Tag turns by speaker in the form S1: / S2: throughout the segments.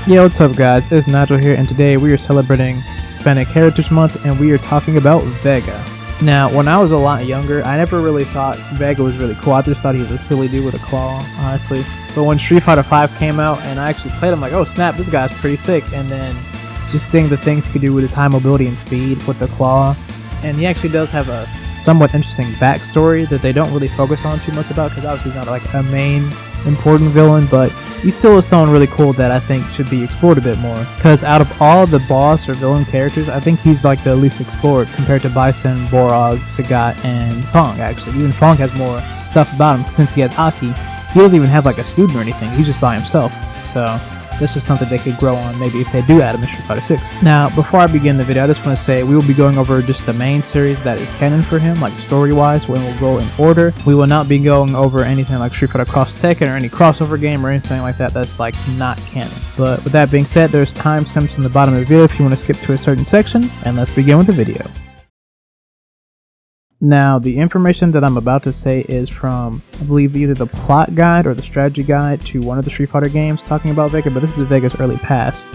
S1: Yo, what's up guys, it's Nigel here, and today we are celebrating Hispanic Heritage Month and we are talking about Vega. Now, when I was a lot younger, I never really thought Vega was really cool. I just thought he was a silly dude with a claw, honestly. But when Street Fighter V came out and I actually played him, like, oh snap, this guy's pretty sick. And then just seeing the things he could do with his high mobility and speed with the claw. And he actually does have a somewhat interesting backstory that they don't really focus on too much about, because obviously he's not like a main important villain, but he still is someone really cool that I think should be explored a bit more. Because out of all the boss or villain characters, I think he's like the least explored compared to Bison, Borog, Sagat, and Fong. Actually, even Fong has more stuff about him since he has Aki. He doesn't even have like a student or anything. He's just by himself. So this is something they could grow on maybe if they do add him in Street Fighter 6. Now, before I begin the video, I just want to say we will be going over just the main series that is canon for him, like story-wise, when we'll go in order. We will not be going over anything like Street Fighter Cross Tekken or any crossover game or anything like that that's like not canon. But with that being said, there's timestamps in the bottom of the video if you want to skip to a certain section, and let's begin with the video. Now, the information that I'm about to say is from, I believe, either the plot guide or the strategy guide to one of the Street Fighter games talking about Vega, but this is Vega's early past.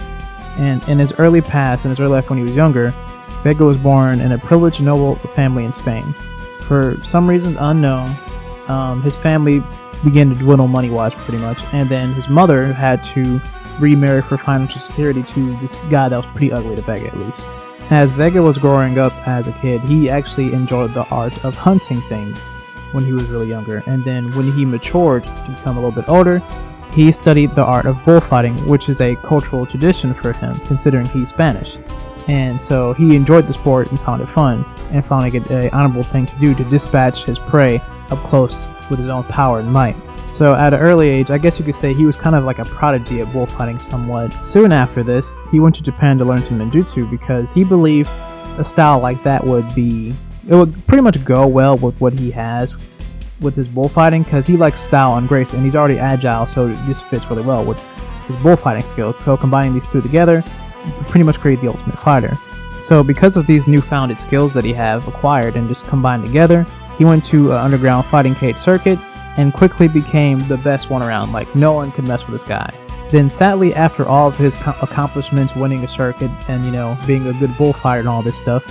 S1: And in his early past, in his early life when he was younger, Vega was born in a privileged noble family in Spain. For some reason unknown, his family began to dwindle money-wise pretty much, and then his mother had to remarry for financial security to this guy that was pretty ugly to Vega, at least. As Vega was growing up as a kid, he actually enjoyed the art of hunting things when he was really younger, and then when he matured to become a little bit older, he studied the art of bullfighting, which is a cultural tradition for him, considering he's Spanish. And so he enjoyed the sport and found it fun, and found it an honorable thing to do to dispatch his prey up close with his own power and might. So at an early age, I guess you could say he was kind of like a prodigy at bullfighting somewhat. Soon after this, he went to Japan to learn some ninjutsu because he believed a style like that would pretty much go well with what he has with his bullfighting, because he likes style and grace, and he's already agile, so it just fits really well with his bullfighting skills. So combining these two together, you can pretty much create the ultimate fighter. So because of these newfounded skills that he have acquired and just combined together, he went to an underground fighting cage circuit and quickly became the best one around. Like, no one could mess with this guy. Then sadly, after all of his accomplishments, winning a circuit and, you know, being a good bullfighter and all this stuff,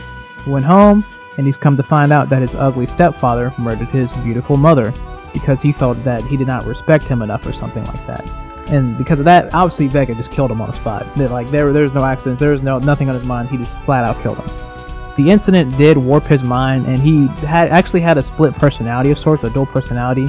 S1: he went home and he's come to find out that his ugly stepfather murdered his beautiful mother because he felt that he did not respect him enough or something like that. And because of that, obviously Vega just killed him on the spot. Like, there was no accidents, there was nothing on his mind, he just flat out killed him. The incident did warp his mind, and he actually had a split personality of sorts, a dual personality.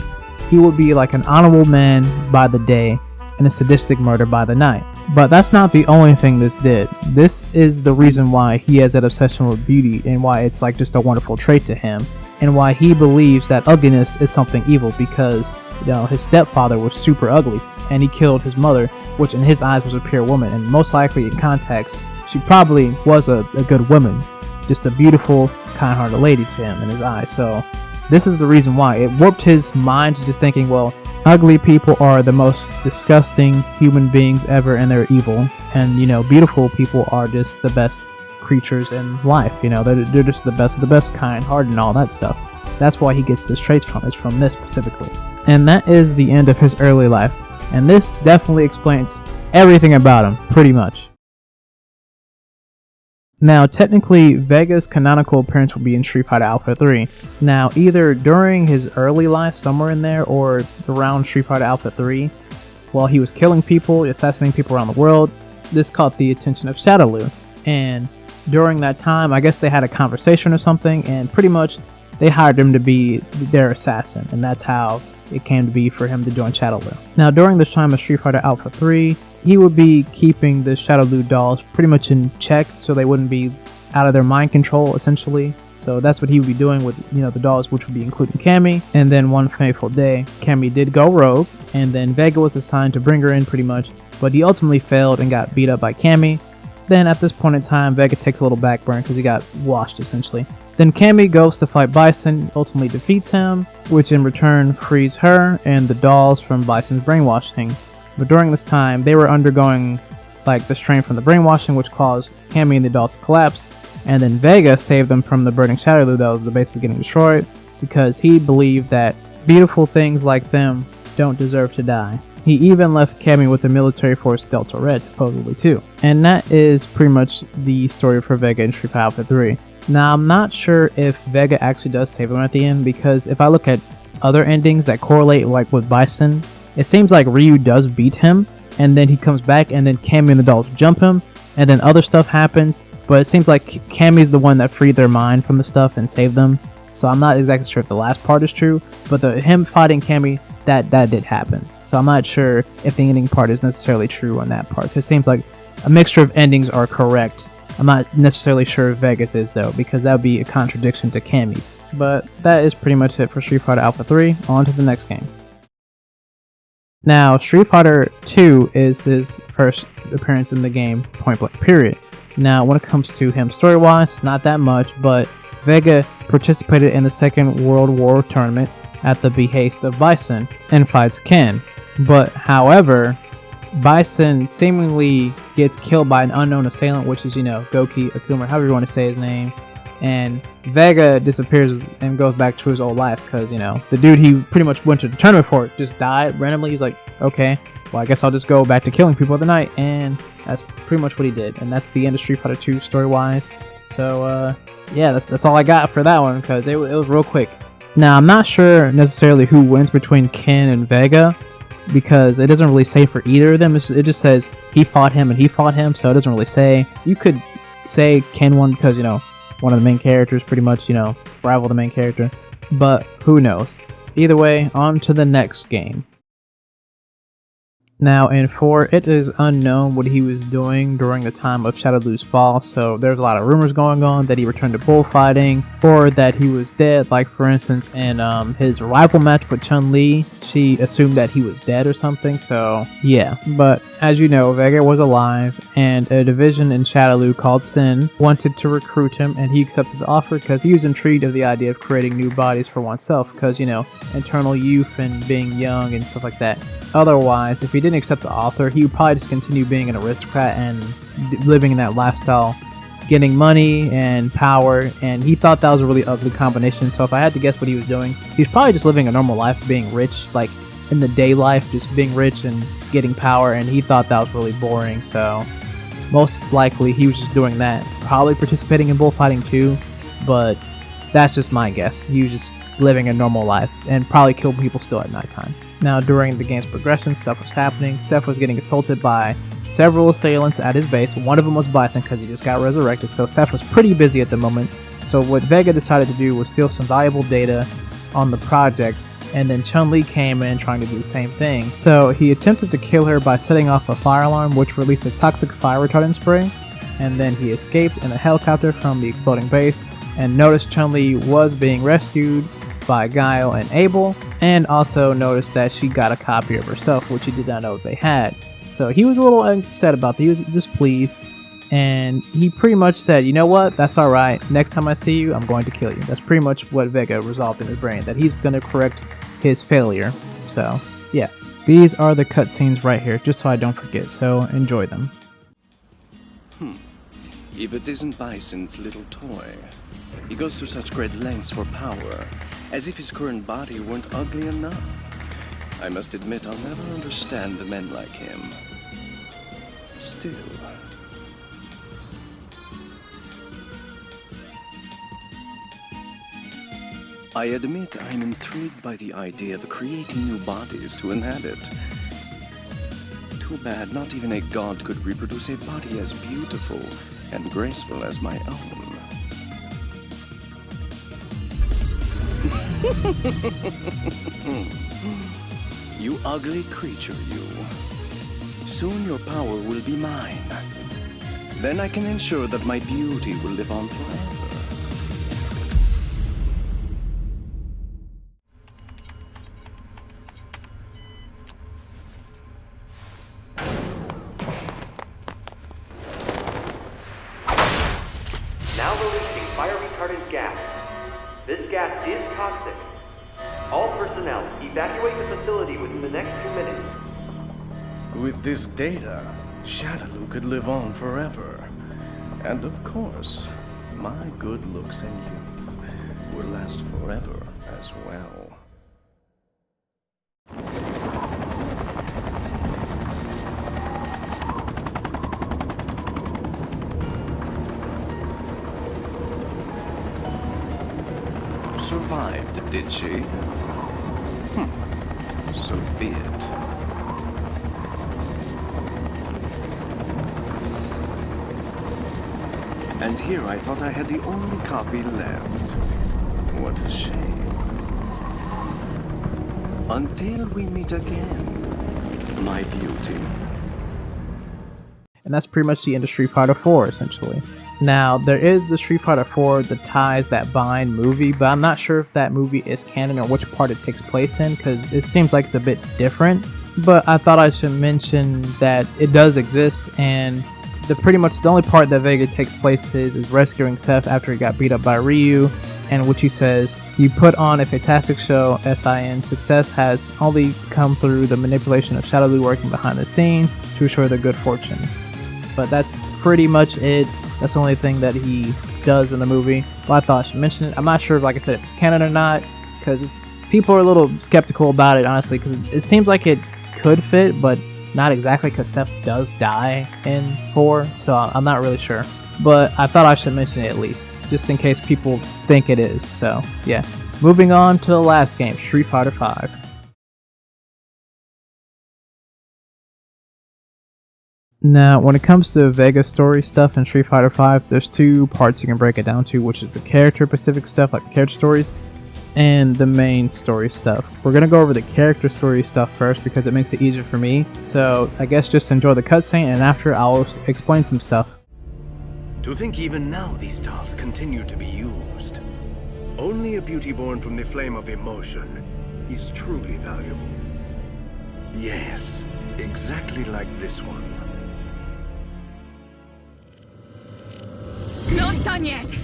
S1: He would be like an honorable man by the day and a sadistic murder by the night. But that's not the only thing this did. This is the reason why he has that obsession with beauty, and why it's like just a wonderful trait to him, and why he believes that ugliness is something evil, because, you know, his stepfather was super ugly and he killed his mother, which in his eyes was a pure woman, and most likely in context she probably was a good woman, just a beautiful, kind-hearted lady to him in his eyes. So this is the reason why it warped his mind to just thinking, well, ugly people are the most disgusting human beings ever and they're evil, and, you know, beautiful people are just the best creatures in life. You know, they're just the best of the best, kind-hearted and all that stuff. That's why he gets his traits from, is from this specifically. And that is the end of his early life, and this definitely explains everything about him, pretty much. Now, technically, Vega's canonical appearance will be in Street Fighter Alpha 3. Now, either during his early life, somewhere in there, or around Street Fighter Alpha 3, while he was killing people, assassinating people around the world, this caught the attention of Shadowloo. And during that time, I guess they had a conversation or something, and pretty much they hired him to be their assassin, and that's how it came to be for him to join Shadowloo. Now, during this time of Street Fighter Alpha 3, he would be keeping the Shadowloo dolls pretty much in check, so they wouldn't be out of their mind control, essentially. So that's what he would be doing with, you know, the dolls, which would be including Cammy. And then one fateful day, Cammy did go rogue, and then Vega was assigned to bring her in pretty much, but he ultimately failed and got beat up by Cammy. Then at this point in time, Vega takes a little backburn because he got washed, essentially. Then Cammy goes to fight Bison, ultimately defeats him, which in return frees her and the dolls from Bison's brainwashing. But during this time, they were undergoing like the strain from the brainwashing, which caused Cammy and the dolls to collapse. And then Vega saved them from the burning Shadowloo that was the base getting destroyed, because he believed that beautiful things like them don't deserve to die. He even left Cammy with the military force Delta Red, supposedly too. And that is pretty much the story for Vega in Street Fighter Alpha 3. Now, I'm not sure if Vega actually does save him at the end, because if I look at other endings that correlate, like with Bison, it seems like Ryu does beat him, and then he comes back, and then Cammy and the adults jump him, and then other stuff happens, but it seems like Cammy's the one that freed their mind from the stuff and saved them. So I'm not exactly sure if the last part is true, but him fighting Cammy, that did happen. So I'm not sure if the ending part is necessarily true on that part. It seems like a mixture of endings are correct. I'm not necessarily sure if Vegas is though, because that would be a contradiction to Cammy's. But that is pretty much it for Street Fighter Alpha 3. On to the next game. Now, Street Fighter 2 is his first appearance in the game, point blank period. Now, when it comes to him story-wise, not that much, but Vega participated in the Second World War tournament at the behest of Bison and fights Ken. But however, Bison seemingly gets killed by an unknown assailant, which is, Goki, Akuma, however you want to say his name. And Vega disappears and goes back to his old life because, the dude he pretty much went to the tournament for just died randomly. He's like, okay, well, I guess I'll just go back to killing people of the night. And that's pretty much what he did. And that's the end of Street Fighter 2 story-wise. So, yeah, that's all I got for that one because it was real quick. Now, I'm not sure necessarily who wins between Ken and Vega because it doesn't really say for either of them. It just says he fought him and he fought him, so it doesn't really say. You could say Ken won because, one of the main characters pretty much, rival the main character. But who knows? Either way, on to the next game. Now, in 4, it is unknown what he was doing during the time of Shadowlu's fall, so there's a lot of rumors going on that he returned to bullfighting, or that he was dead, like for instance in his rival match with Chun-Li, she assumed that he was dead or something, so yeah. But as you know, Vega was alive, and a division in Shadowlu called Sin wanted to recruit him, and he accepted the offer because he was intrigued of the idea of creating new bodies for oneself, because, eternal youth and being young and stuff like that. Otherwise, if he didn't accept the offer, he would probably just continue being an aristocrat and living in that lifestyle, getting money and power, and he thought that was a really ugly combination. So if I had to guess what he was doing, he's probably just living a normal life, being rich, like in the day life, just being rich and getting power, and he thought that was really boring. So most likely he was just doing that, probably participating in bullfighting too, but that's just my guess. He was just living a normal life and probably killed people still at nighttime. Now, during the game's progression, stuff was happening. Seth was getting assaulted by several assailants at his base. One of them was Bison because he just got resurrected, so Seth was pretty busy at the moment. So what Vega decided to do was steal some valuable data on the project, and then Chun-Li came in trying to do the same thing. So he attempted to kill her by setting off a fire alarm, which released a toxic fire retardant spray, and then he escaped in a helicopter from the exploding base, and noticed Chun-Li was being rescued by Guile and Abel, and also noticed that she got a copy of herself, which he did not know they had. So he was a little upset about that. He was displeased, and he pretty much said, you know what, that's alright, next time I see you, I'm going to kill you. That's pretty much what Vega resolved in his brain, that he's going to correct his failure. So, yeah. These are the cutscenes right here, just so I don't forget, so enjoy them.
S2: If it isn't Bison's little toy. He goes to such great lengths for power, as if his current body weren't ugly enough. I must admit I'll never understand the men like him. Still. I admit I'm intrigued by the idea of creating new bodies to inhabit. Too bad not even a god could reproduce a body as beautiful and graceful as my own. You ugly creature, you. Soon your power will be mine. Then I can ensure that my beauty will live on forever.
S3: Now releasing fire retardant gas. This gas is toxic. All personnel, evacuate the facility within the next 2 minutes.
S2: With this data, Shadowlu could live on forever. And of course, my good looks and youth will last forever as well. survived, did she? So be it. And here I thought I had the only copy left. What a shame. Until we meet again, my beauty.
S1: And that's pretty much the end of Street Fighter 4, essentially. Now, there is the Street Fighter 4 The Ties That Bind movie, but I'm not sure if that movie is canon or which part it takes place in, because it seems like it's a bit different. But I thought I should mention that it does exist, and pretty much the only part that Vega takes place is rescuing Seth after he got beat up by Ryu, and which he says, "You put on a fantastic show, SIN. Success has only come through the manipulation of Shadow Lu working behind the scenes to assure their good fortune." But that's pretty much it. That's the only thing that he does in the movie. Well, I thought I should mention it. I'm not sure, like I said, if it's canon or not, because people are a little skeptical about it, honestly, because it seems like it could fit, but not exactly, because Seth does die in 4, so I'm not really sure. But I thought I should mention it at least, just in case people think it is. So, yeah. Moving on to the last game, Street Fighter V. Now, when it comes to Vega story stuff in Street Fighter V, there's two parts you can break it down to, which is the character-specific stuff, like the character stories, and the main story stuff. We're going to go over the character story stuff first because it makes it easier for me. So, I guess just enjoy the cutscene, and after I'll explain some stuff.
S2: To think even now these dolls continue to be used. Only a beauty born from the flame of emotion is truly valuable. Yes, exactly like this one.
S4: Not done yet!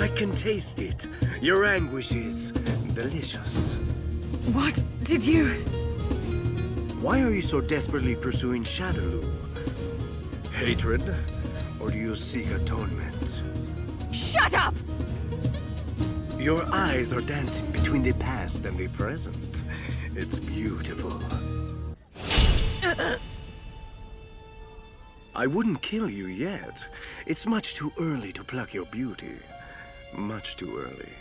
S2: I can taste it. Your anguish is delicious.
S4: What did you...
S2: Why are you so desperately pursuing Shadow Lu? Hatred? Or do you seek atonement?
S4: Shut up!
S2: Your eyes are dancing between the past and the present. It's beautiful. I wouldn't kill you yet. It's much too early to pluck your beauty. Much too early.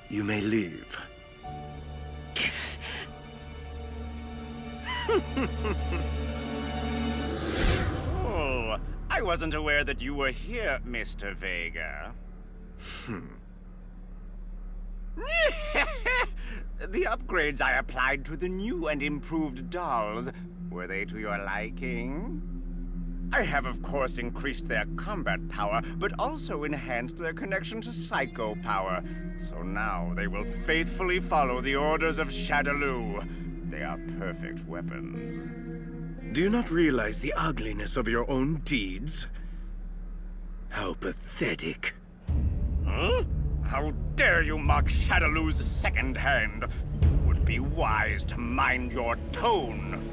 S2: You may leave.
S5: Oh, I wasn't aware that you were here, Mr. Vega. The upgrades I applied to the new and improved dolls, were they to your liking? I have, of course, increased their combat power, but also enhanced their connection to psycho power. So now they will faithfully follow the orders of Shadow Lu. They are perfect weapons.
S2: Do you not realize the ugliness of your own deeds? How pathetic.
S5: Huh? How dare you mock Shadow Lu's second hand? It would be wise to mind your tone.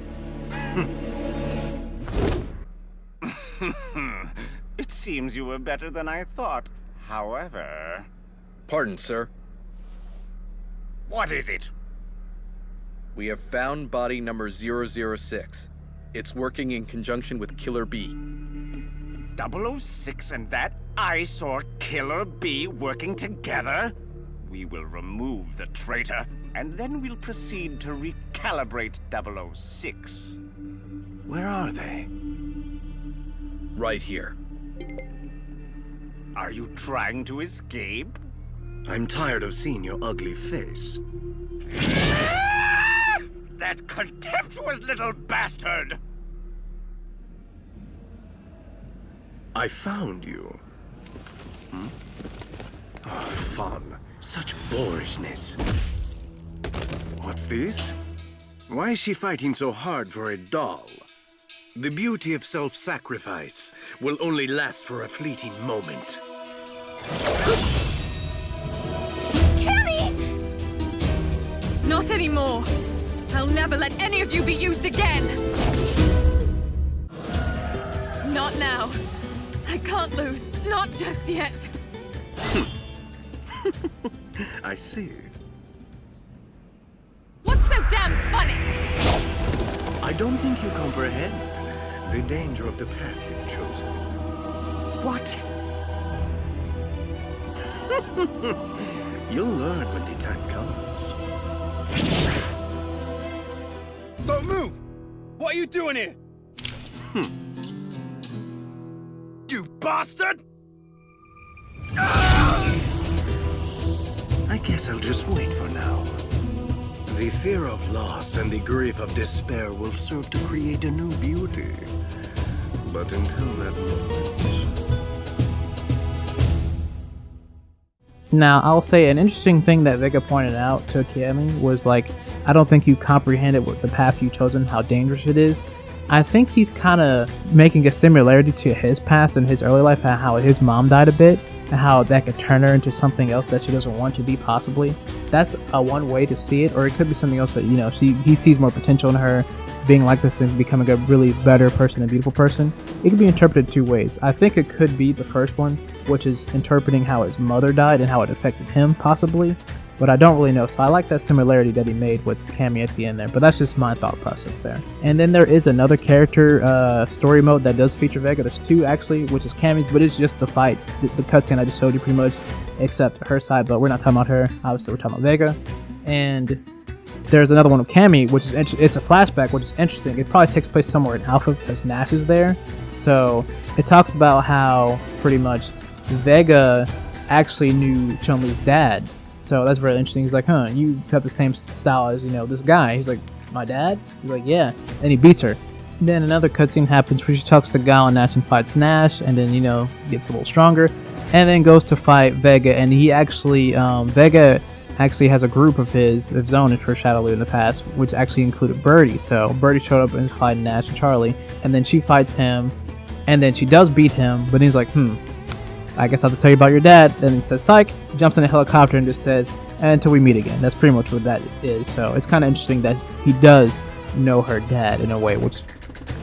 S5: It seems you were better than I thought. However...
S6: Pardon, sir.
S5: What is it?
S6: We have found body number 006. It's working in conjunction with Killer B.
S5: 006 and that eyesore Killer B working together? We will remove the traitor, and then we'll proceed to recalibrate 006.
S2: Where are they?
S6: Right here.
S5: Are you trying to escape?
S2: I'm tired of seeing your ugly face.
S5: That contemptuous little bastard!
S2: I found you. Oh, fun. Such boorishness. What's this? Why is she fighting so hard for a doll? The beauty of self-sacrifice will only last for a fleeting moment.
S4: Kill me! Not anymore. I'll never let any of you be used again. Not now. I can't lose. Not just yet.
S2: I see.
S4: What's so damn funny?
S2: I don't think you comprehend the danger of the path you've chosen.
S4: What?
S2: You'll learn when the time comes.
S5: Don't move! What are you doing here? You bastard!
S2: I guess I'll just wait for now. The fear of loss and the grief of despair will serve to create a new beauty. But until that moment...
S1: Now, I'll say an interesting thing that Vega pointed out to Kiyomi was like, I don't think you comprehended what the path you've chosen, how dangerous it is. I think he's kind of making a similarity to his past and his early life, and how his mom died a bit, and how that could turn her into something else that she doesn't want to be, possibly. That's one way to see it, or it could be something else that, you know, he sees more potential in her being like this and becoming a really better person, a beautiful person. It could be interpreted two ways. I think it could be the first one, which is interpreting how his mother died and how it affected him, possibly. But I don't really know, so I like that similarity that he made with Cammy at the end there, but that's just my thought process there. And then there is another character story mode that does feature Vega. There's two actually, which is Cammy's, but it's just the fight, the cutscene I just showed you pretty much, except her side, but we're not talking about her. Obviously we're talking about Vega. And there's another one of Cammy, which is it's a flashback, which is interesting. It probably takes place somewhere in Alpha because Nash is there. So it talks about how pretty much Vega actually knew Chun-Li's dad. So that's very interesting. He's like, huh, you have the same style as, you know, this guy. He's like, my dad? He's like, yeah. And he beats her. Then another cutscene happens where she talks to Gal and Nash and fights Nash, and then, you know, gets a little stronger. And then goes to fight Vega, and he actually, Vega actually has a group of his own for Shadowloo in the past, which actually included Birdie. So Birdie showed up and fighting Nash and Charlie, and then she fights him, and then she does beat him, but he's like, I guess I'll have to tell you about your dad. Then he says, psych, jumps in a helicopter and just says, until we meet again. That's pretty much what that is. So it's kind of interesting that he does know her dad in a way, which is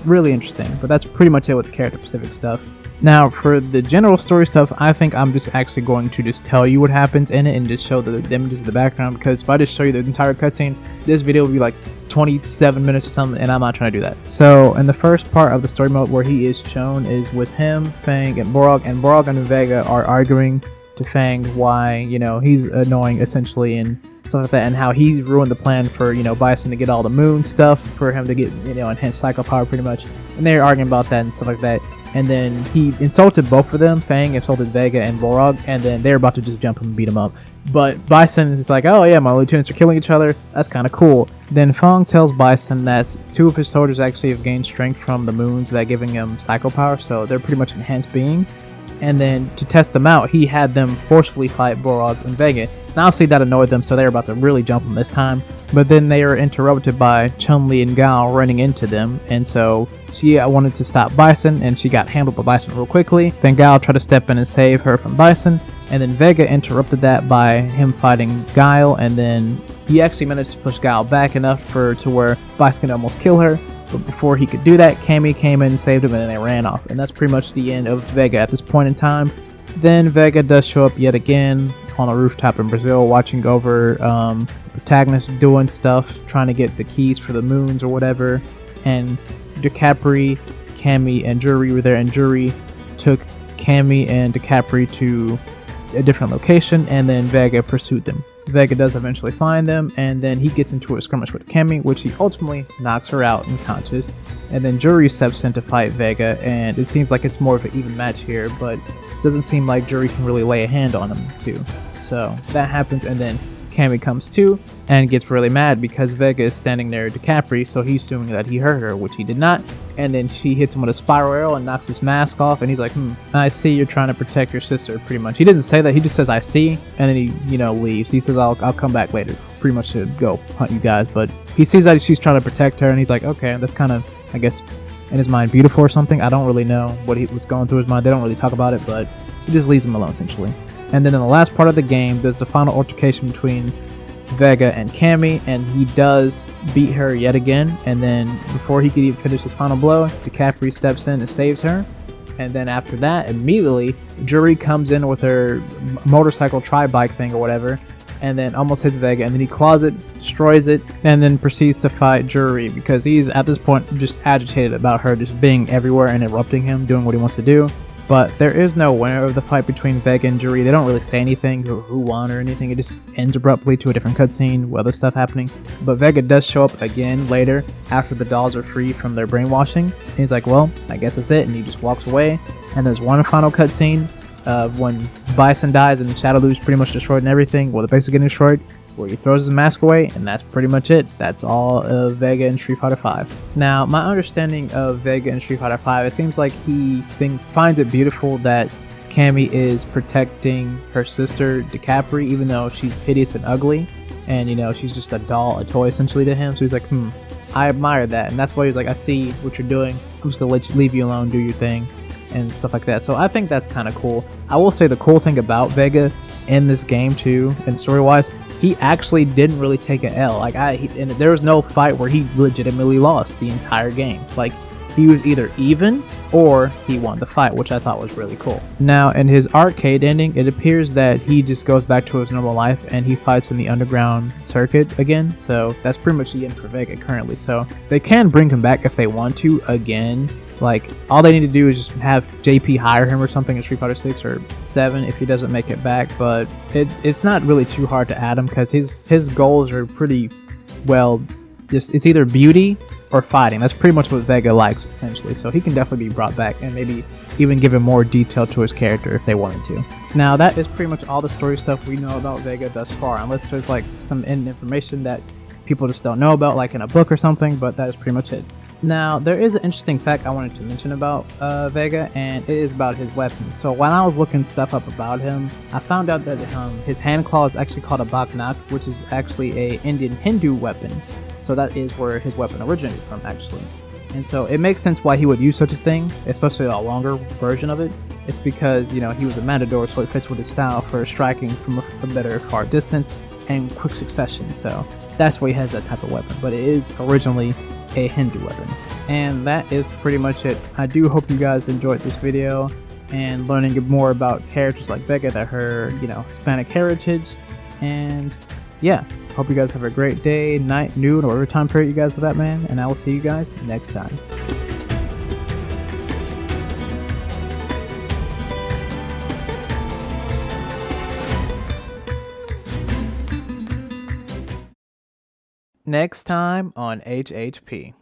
S1: really interesting. But that's pretty much it with the character-specific stuff. Now, for the general story stuff, I think I'm just actually going to just tell you what happens in it and just show the images in the background, because if I just show you the entire cutscene, this video will be like 27 minutes or something, and I'm not trying to do that. So, in the first part of the story mode where he is shown is with him, Fang, and Borog and Vega are arguing to Fang why, you know, he's annoying, essentially, and stuff like that, and how he ruined the plan for, you know, Bison to get all the moon stuff, for him to get, you know, enhanced psycho power, pretty much. And they're arguing about that and stuff like that. And then he insulted both of them. Fang insulted Vega and Borog, and then they're about to just jump him and beat him up. But Bison is like, oh yeah, my lieutenants are killing each other. That's kind of cool. Then Fang tells Bison that two of his soldiers actually have gained strength from the moons, that giving him psycho power, so they're pretty much enhanced beings. And then to test them out, he had them forcefully fight Borog and Vega. Now obviously that annoyed them, so they're about to really jump him this time. But then they are interrupted by Chun-Li and Gao running into them, and so she wanted to stop Bison, and she got handled by Bison real quickly. Then Gao tried to step in and save her from Bison, and then Vega interrupted that by him fighting Guile, and then he actually managed to push Guile back enough to where Bison could almost kill her. But before he could do that, Cammy came in and saved him, and then they ran off. And that's pretty much the end of Vega at this point in time. Then Vega does show up yet again on a rooftop in Brazil, watching over the protagonist doing stuff, trying to get the keys for the moons or whatever. And DiCaprio, Cammy, and Jury were there, and Jury took Cammy and DiCaprio to a different location, and then Vega pursued them. Vega does eventually find them, and then he gets into a skirmish with Cammy, which he ultimately knocks her out unconscious. And then Jury steps in to fight Vega, and it seems like it's more of an even match here, but it doesn't seem like Jury can really lay a hand on him too. So that happens, and then Cammy comes too and gets really mad because Vega is standing there to Capri, so he's assuming that he hurt her, which he did not. And then she hits him with a spiral arrow and knocks his mask off, and he's like, I see you're trying to protect your sister, pretty much. He didn't say that, he just says, I see, and then he, you know, leaves. He says, I'll come back later, pretty much to go hunt you guys, but he sees that she's trying to protect her, and he's like, okay, that's kind of, I guess, in his mind, beautiful or something. I don't really know what's going through his mind. They don't really talk about it, but he just leaves him alone, essentially. And then in the last part of the game, there's the final altercation between Vega and Cammy, and he does beat her yet again. And then before he could even finish his final blow, DiCaprio steps in and saves her. And then after that, immediately, Jury comes in with her motorcycle tri-bike thing or whatever, and then almost hits Vega, and then he claws it, destroys it, and then proceeds to fight Jury because he's at this point just agitated about her just being everywhere and interrupting him, doing what he wants to do. But there is no winner of the fight between Vega and Juri. They don't really say anything or who won or anything. It just ends abruptly to a different cutscene with other stuff happening. But Vega does show up again later after the dolls are free from their brainwashing. And he's like, well, I guess that's it. And he just walks away. And there's one final cutscene of when Bison dies and Shadowloo's pretty much destroyed and everything. Well, the base is getting destroyed, where he throws his mask away, and that's pretty much it. That's all of Vega in Street Fighter V. Now, my understanding of Vega in Street Fighter V, it seems like he finds it beautiful that Cammy is protecting her sister DeCapri, even though she's hideous and ugly, and you know, she's just a doll, a toy essentially to him. So he's like, I admire that, and that's why he's like, I see what you're doing. I'm just gonna leave you alone, do your thing, and stuff like that. So I think that's kind of cool. I will say the cool thing about Vega in this game too, and story-wise, he actually didn't really take an L. Like and there was no fight where he legitimately lost the entire game. Like he was either even or he won the fight, which I thought was really cool. Now in his arcade ending, it appears that he just goes back to his normal life and he fights in the underground circuit again. So that's pretty much the end for Vega currently. So they can bring him back if they want to again. Like all they need to do is just have JP hire him or something in Street Fighter 6 or 7 if he doesn't make it back. But it's not really too hard to add him because his goals are pretty well. Just it's either beauty or fighting. That's pretty much what Vega likes essentially. So he can definitely be brought back and maybe even give him more detail to his character if they wanted to. Now that is pretty much all the story stuff we know about Vega thus far, unless there's like some information that people just don't know about, like in a book or something. But that is pretty much it. Now, there is an interesting fact I wanted to mention about Vega, and it is about his weapon. So when I was looking stuff up about him, I found out that his hand claw is actually called a baknak, which is actually a Indian Hindu weapon. So that is where his weapon originated from, actually. And so it makes sense why he would use such a thing, especially a longer version of it. It's because, you know, he was a matador, so it fits with his style for striking from a better far distance and quick succession. So that's why he has that type of weapon. But it is originally a Hindu weapon. And that is pretty much it. I do hope you guys enjoyed this video and learning more about characters like Vega that her, you know, Hispanic heritage. And yeah, hope you guys have a great day, night, noon, or whatever time period you guys are that, man. And I will see you guys next time. Next time on HHP.